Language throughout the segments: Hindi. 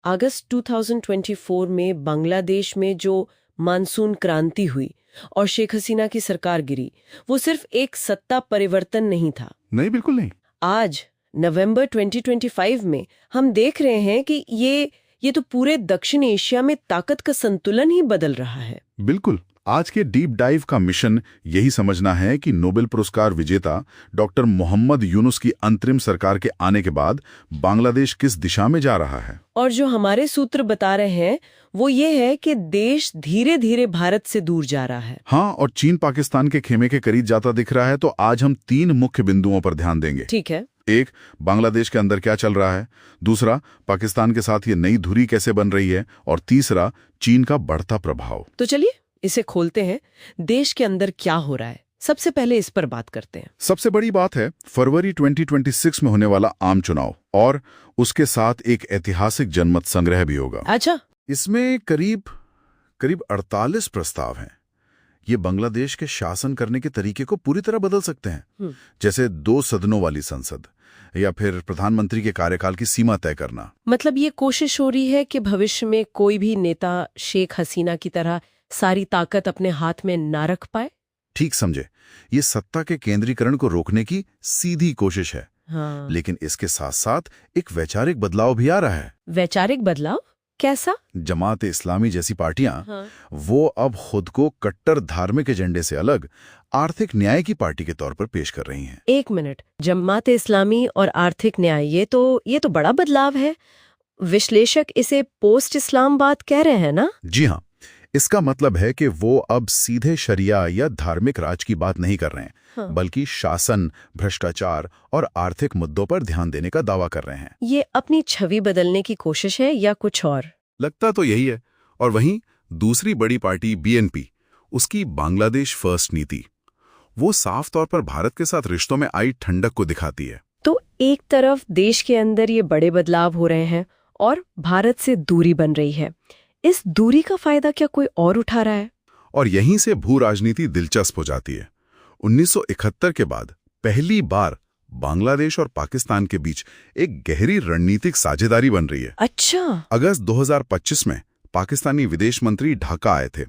अगस्त 2024 में बांग्लादेश में जो मानसून क्रांति हुई और शेख हसीना की सरकार गिरी, वो सिर्फ एक सत्ता परिवर्तन नहीं था। नहीं, बिल्कुल नहीं। आज नवंबर 2025 में हम देख रहे हैं कि ये तो पूरे दक्षिण एशिया में ताकत का संतुलन ही बदल रहा है। बिल्कुल। आज के डीप डाइव का मिशन यही समझना है कि नोबेल पुरस्कार विजेता डॉक्टर मोहम्मद यूनुस की अंतरिम सरकार के आने के बाद बांग्लादेश किस दिशा में जा रहा है। और जो हमारे सूत्र बता रहे हैं वो ये है कि देश धीरे धीरे भारत से दूर जा रहा है। हाँ, और चीन पाकिस्तान के खेमे के करीब जाता दिख रहा है। तो आज हम 3 मुख्य बिंदुओं पर ध्यान देंगे। ठीक है। एक, बांग्लादेश के अंदर क्या चल रहा है। दूसरा, पाकिस्तान के साथ ये नई धुरी कैसे बन रही है। और तीसरा, चीन का बढ़ता प्रभाव। तो चलिए इसे खोलते हैं। देश के अंदर क्या हो रहा है, सबसे पहले इस पर बात करते हैं। सबसे बड़ी बात है फरवरी 2026 में होने वाला आम चुनाव, और उसके साथ एक ऐतिहासिक जनमत संग्रह भी होगा। अच्छा। इसमें करीब 48 प्रस्ताव हैं। ये बांग्लादेश के शासन करने के तरीके को पूरी तरह बदल सकते हैं, जैसे 2 सदनों वाली संसद या फिर प्रधानमंत्री के कार्यकाल की सीमा तय करना। मतलब ये कोशिश हो रही है कि भविष्य में कोई भी नेता शेख हसीना की तरह सारी ताकत अपने हाथ में ना रख पाए। ठीक समझे। ये सत्ता के केंद्रीकरण को रोकने की सीधी कोशिश है। हाँ। लेकिन इसके साथ साथ एक वैचारिक बदलाव भी आ रहा है। वैचारिक बदलाव कैसा? जमात इस्लामी जैसी पार्टियां हाँ। वो अब खुद को कट्टर धार्मिक एजेंडे से अलग आर्थिक न्याय की पार्टी के तौर पर पेश कर रही हैं। एक मिनट, जमात इस्लामी और आर्थिक न्याय, ये तो बड़ा बदलाव है। विश्लेषक इसे पोस्ट इस्लामवाद कह रहे हैं ना? जी हाँ। इसका मतलब है कि वो अब सीधे शरिया या धार्मिक राज की बात नहीं कर रहे हैं। हाँ। बल्कि शासन, भ्रष्टाचार और आर्थिक मुद्दों पर ध्यान देने का दावा कर रहे हैं। ये अपनी छवि बदलने की कोशिश है या कुछ और? लगता तो यही है। और वहीं दूसरी बड़ी पार्टी बीएनपी, उसकी बांग्लादेश फर्स्ट नीति, वो साफ तौर पर भारत के साथ रिश्तों में आई ठंडक को दिखाती है। तो एक तरफ देश के अंदर ये बड़े बदलाव हो रहे हैं और भारत से दूरी बन रही है। इस दूरी का फायदा क्या कोई और उठा रहा है? और यहीं से भू राजनीति दिलचस्प हो जाती है। 1971 के बाद पहली बार बांग्लादेश और पाकिस्तान के बीच एक गहरी रणनीतिक साझेदारी बन रही है। अच्छा। अगस्त 2025 में पाकिस्तानी विदेश मंत्री ढाका आए थे।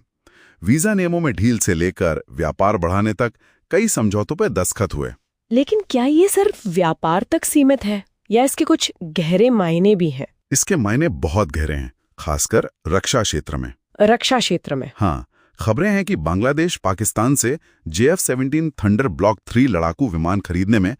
वीजा नियमों में ढील से लेकर व्यापार बढ़ाने तक कई समझौतों पर दस्तखत हुए। लेकिन क्या ये सिर्फ व्यापार तक सीमित है या इसके कुछ गहरे मायने भी हैं? इसके मायने बहुत गहरे हैं, खासकर रक्षा क्षेत्र में। रक्षा क्षेत्र में? हाँ। खबरें हैं कि बांग्लादेश पाकिस्तान से JF-17 थंडर ब्लॉक 3 लड़ाकू विमान खरीदने में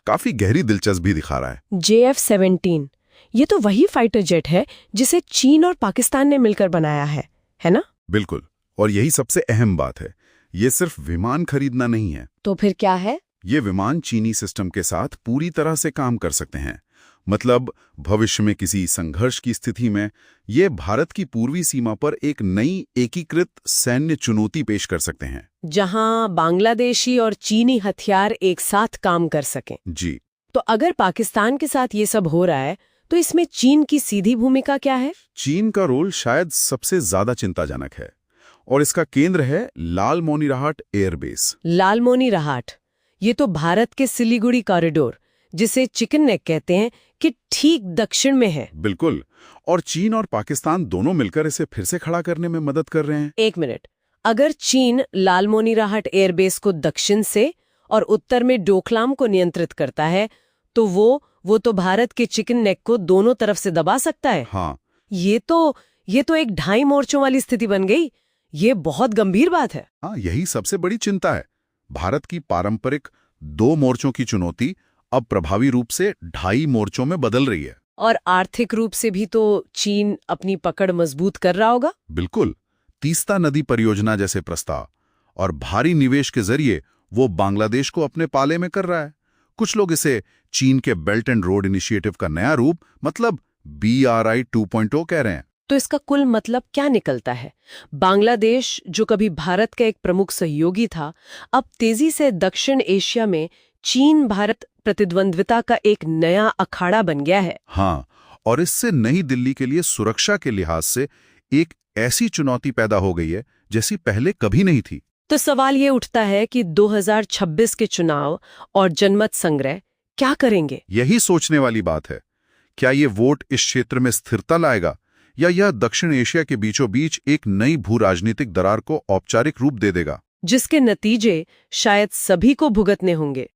काफी गहरी दिलचस्पी दिखा रहा है। JF-17, ये तो वही फाइटर जेट है जिसे चीन और पाकिस्तान ने मिलकर बनाया है ना? बिल्कुल। और यही सबसे अहम बात है, ये सिर्फ विमान खरीदना नहीं है। तो फिर क्या है? ये विमान चीनी सिस्टम के साथ पूरी तरह से काम कर सकते हैं। मतलब भविष्य में किसी संघर्ष की स्थिति में ये भारत की पूर्वी सीमा पर एक नई एकीकृत सैन्य चुनौती पेश कर सकते हैं, जहां बांग्लादेशी और चीनी हथियार एक साथ काम कर सकें। जी। तो अगर पाकिस्तान के साथ ये सब हो रहा है तो इसमें चीन की सीधी भूमिका क्या है? चीन का रोल शायद सबसे ज्यादा चिंताजनक है, और इसका केंद्र है लालमोनीरहाट एयरबेस। लालमोनीरहाट, ये तो भारत के सिलीगुड़ी कॉरिडोर, जिसे चिकन नेक कहते हैं, कि ठीक दक्षिण में है। बिल्कुल। और चीन और पाकिस्तान दोनों मिलकर इसे फिर से खड़ा करने में मदद कर रहे हैं। एक मिनट, अगर चीन लालमोनीरहाट एयरबेस को दक्षिण से और उत्तर में डोकलाम को नियंत्रित करता है तो वो तो भारत के चिकन नेक को दोनों तरफ से दबा सकता है। हाँ। ये तो एक 2.5 मोर्चों वाली स्थिति बन गई। ये बहुत गंभीर बात है। हाँ, यही सबसे बड़ी चिंता है। भारत की पारंपरिक 2 मोर्चों की चुनौती अब प्रभावी रूप से 2.5 मोर्चों में बदल रही है। और आर्थिक रूप से भी तो चीन अपनी पकड़ मजबूत कर रहा होगा। बिल्कुल। तीस्ता नदी परियोजना जैसे प्रस्ताव और भारी निवेश के जरिए वो बांग्लादेश को अपने पाले में कर रहा है। कुछ लोग इसे चीन के बेल्ट एंड रोड इनिशिएटिव का नया रूप, मतलब BRI 2.0 कह रहे हैं। तो इसका कुल मतलब क्या निकलता है? बांग्लादेश, जो कभी भारत का एक प्रमुख सहयोगी था, अब तेजी से दक्षिण एशिया में चीन भारत प्रतिद्वंद्विता का एक नया अखाड़ा बन गया है। हाँ, और इससे नई दिल्ली के लिए सुरक्षा के लिहाज से एक ऐसी चुनौती पैदा हो गई है जैसी पहले कभी नहीं थी। तो सवाल ये उठता है कि 2026 के चुनाव और जनमत संग्रह क्या करेंगे? यही सोचने वाली बात है। क्या ये वोट इस क्षेत्र में स्थिरता लाएगा या यह दक्षिण एशिया के बीचों बीच एक नई भू राजनीतिक दरार को औपचारिक रूप दे देगा? जिसके नतीजे शायद सभी को भुगतने होंगे।